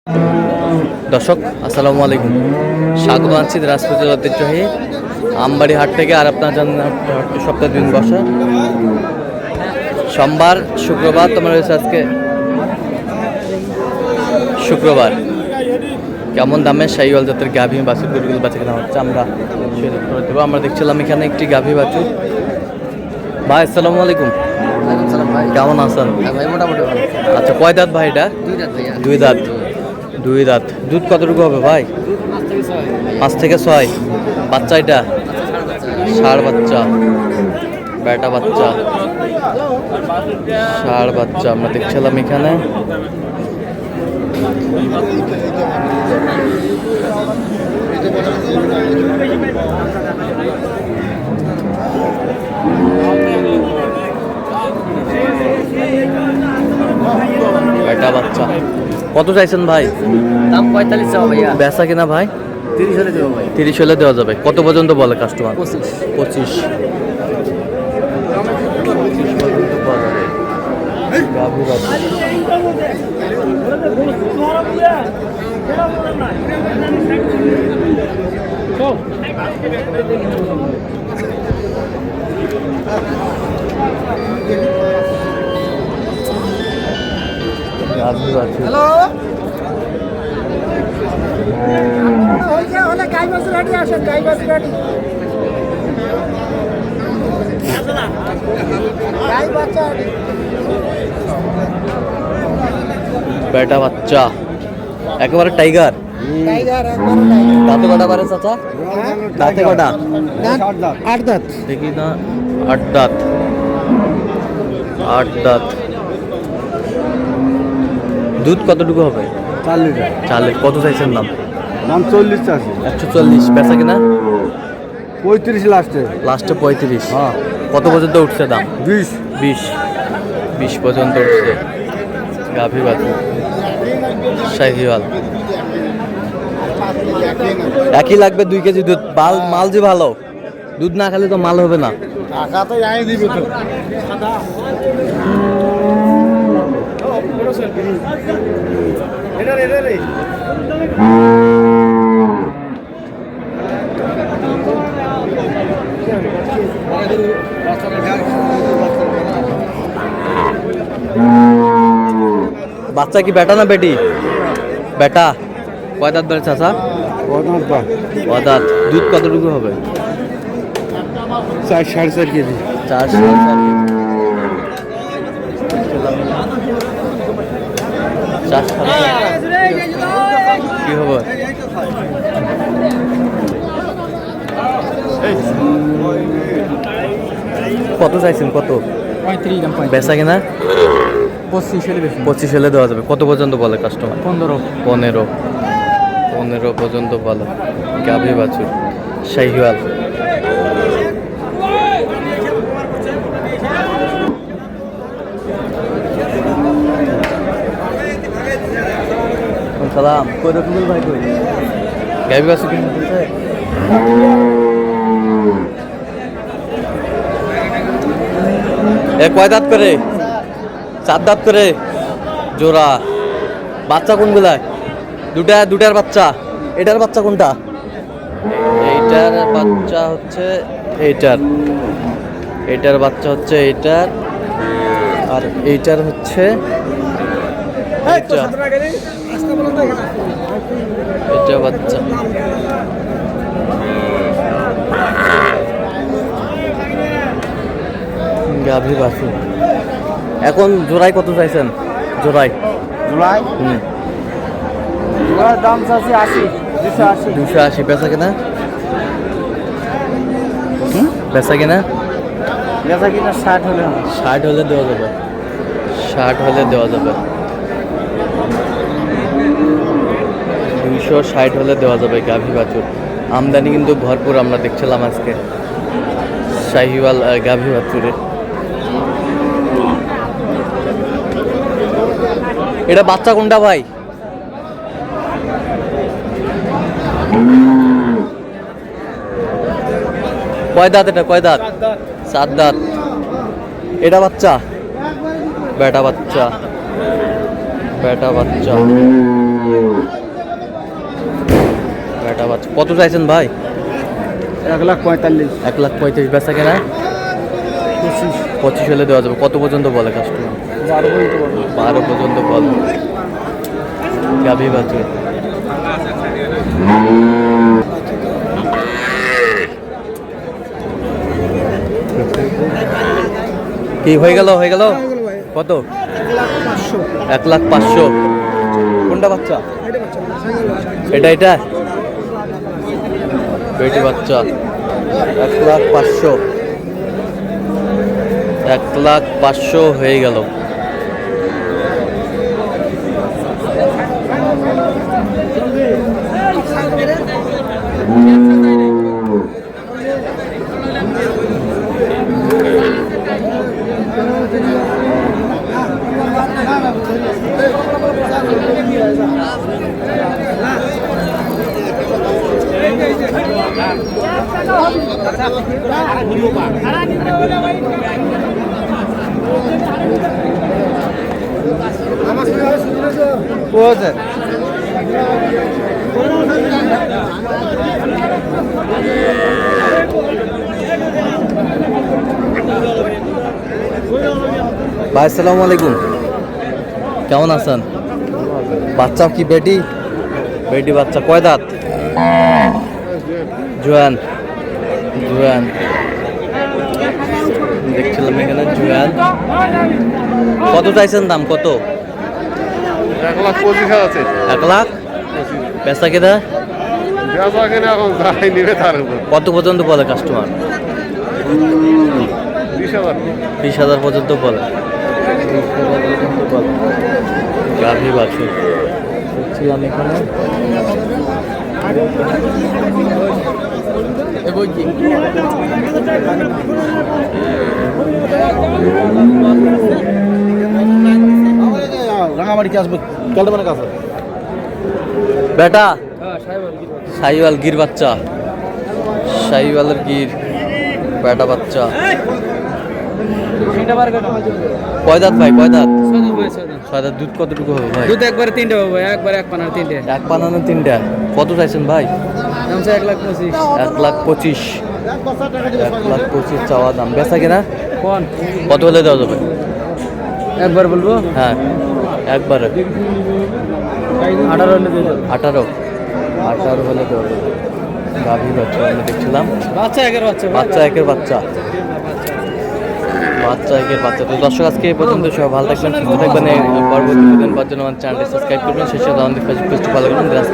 দর্শক আসসালামু আলাইকুম, স্বাগত জানাচ্ছি দিনাজপুর জেলার ঐতিহ্যবাহী আমবাড়ি হাট থেকে। আর আপনারা জানেন হাটটি সপ্তাহে দিন বসা, সোমবার শুক্রবার। তোমার রয়েছে আজকে শুক্রবার। কেমন দামে শাহিওয়াল জাতের গাভী বাছুর গরুগুলো বাচ্চা কেনা হচ্ছে আমরা সেটা করে দেবো। আমরা দেখছিলাম এখানে একটি গাভী বাছুর। ভাই আসসালামু আলাইকুম। কেমন আছেন? আচ্ছা, কয় দাঁত ভাই এটা? দুই দাঁত। দুই দাঁত। দুধ কতটুকু হবে ভাই? 5 থেকে 6। বাচ্চা এটা ষাঁড় বাচ্চা, বেটা বাচ্চা, ষাঁড় বাচ্চা আমরা দেখছিলাম এখানে। বেটা বাচ্চা কত চাইছেন ভাই? দাম 45 চাও ভাইয়া। বেচা কিনা ভাই 30 হলে দেবো ভাই। 30 হলে দেওয়া যাবে। কত পর্যন্ত বলে কাস্টমার? 25। 25 গাভী বাচ্চা। হ্যালো, ওইটা গাই বাছুর হাটি আসেন, গাই বাছুর হাটি। গাই বাচ্চা হাটি। বেটা বাচ্চা একেবারে টাইগার। টাইগার একবারে টাইগার। দাঁতে কটা পারে চাচা? দাঁতে কটা? 8 দাঁত। দেখি না, 8 দাঁত। 8 দাঁত। দুধ কতটুকু হবে? 4 লিটার। 4 লিটার। কত চাইছেন দাম? দাম 40 আছে। 140। বেচা কিনা 35 লাস্টে। লাস্টে 35। হ্যাঁ। কত পর্যন্ত উঠছে দাম? 20। 20 পর্যন্ত উঠছে গাভী বাছুর শাহিওয়াল। একই লাগবে 2 কেজি দুধ। মাল যে ভালো, দুধ না খেলে তো মাল হবে না। টাকা তো যাই দিবে তো। বাচ্চা কি বেটা না বেটি? বেটা। কয় দাঁত বেড়ে চাচা? কয় দাঁত। দুধ কতটুকু হবে? 4 4.5 কেজি। 4 সাড়ে 4 কেজি। 4 সাড়ে 4 কি হবে? কত চাইছেন? কত 35 দাম। বেচা কিনা 25 হলে বেশি। 25 হলে দেওয়া যাবে। কত পর্যন্ত বলে কাস্টমার? 15। 15 পর্যন্ত বলে গাভী বাছুর শাহিওয়াল। সালাম, কই রকমুল ভাই? কই গাভী বাছুর কিনতে? কয় দাঁত করে? 4 দাঁত করে জোড়া। বাচ্চা কোনগুলায়? দুটার বাচ্চা। এটার বাচ্চা কোনটা? এইটার বাচ্চা হচ্ছে এইটার। এইটার বাচ্চা হচ্ছে এইটার। আর এইটার হচ্ছে এটা বাচ্চা। গাভী বাছুর। এখন জোড়ায় কত চাইছেন? জোড়ায় জুলাই জুলাই দাম আছে 80 280। 280। বেচা কিনা? বেচা কিনা বেচা কিনা 60 হলে। 60 হলে দেওয়া যাবে। 60 হলে দেওয়া যাবে। 260 হলে দেওয়া যাবে গাভী বাছুর। আমদানি কিন্তু ভরপুর আমরা দেখছিলাম আজকে শাহিওয়াল গাভী বাছুরে। এটা বাচ্চা কোনটা ভাই? কয় দাঁত এটা? কয় দাঁত? 7 দাঁত। এটা বাচ্চা, বেটা বাচ্চা, বেটা বাচ্চা। কত চাইছেন ভাই? 1,45,000 1,35,000 বেচা কেনা 25 হলে দেওয়া যাবে। কত পর্যন্ত বলে কাস্টমার? 12 পর্যন্ত বলে। গাভী বাছুর কি হয়ে গেল কত? 1,05,000। কোনটা বাচ্চা? এটা বেটি বাচ্চা 1,05,000। 1,05,000 হয়ে গেল। ভাই আসসালামু আলাইকুম, কেমন আছেন? বাচ্চা কি বেটি বাচ্চা? কয় দাঁত? জোয়ান দেখছিলাম এখানে জোয়ান। কত চাইছেন দাম? কত? 1,25,000 আছে। 1 লাখ পেশা কেদা? বেচা কিনা এখন যাই নিবে তার উপর। কত পর্যন্ত বলে কাস্টমার? 20,000 20,000 পর্যন্ত বলে। গাভী বাছুর দেখছিলাম এখানে। রাঙামাটি কি আসবে? ক্যালটামানের কাছে বেটা সাইওয়াল গির বাচ্চা, সাইওয়ালের গির বেটা বাচ্চা। কয় দাঁত ভাই? কয় দাঁত? 6 দাঁত। দুধ কতটুকু হবে ভাই? দুধ একবারে 3টে হবে, একবারে এক পানার 3টে। এক পানানো 3টা। কত চাইছেন ভাই? দাম 1,25,000। 1,25,000। 1,25,000 চাওয়া দাম। বেচা কিনা কোন কত হলে দেওয়া যাবে? একবার বলবো? হ্যাঁ একবারে 18 হলে দিয়ে দেবো। 18 হলে দেওয়া যাবে। গাভী বাচ্চা আমরা দেখছিলাম। বাচ্চা একের বাচ্চা। একের বাচ্চা। তো দর্শক আজকে এই পর্যন্ত। সবাই ভালো থাকবেন, সুস্থ থাকবেন। পরবর্তী দিন পাওয়ার জন্য আমার চ্যানেলটি সাবস্ক্রাইব করবেন। সেই সাথে আমাদের ফেসবুক পেজটি ফলো করবেন।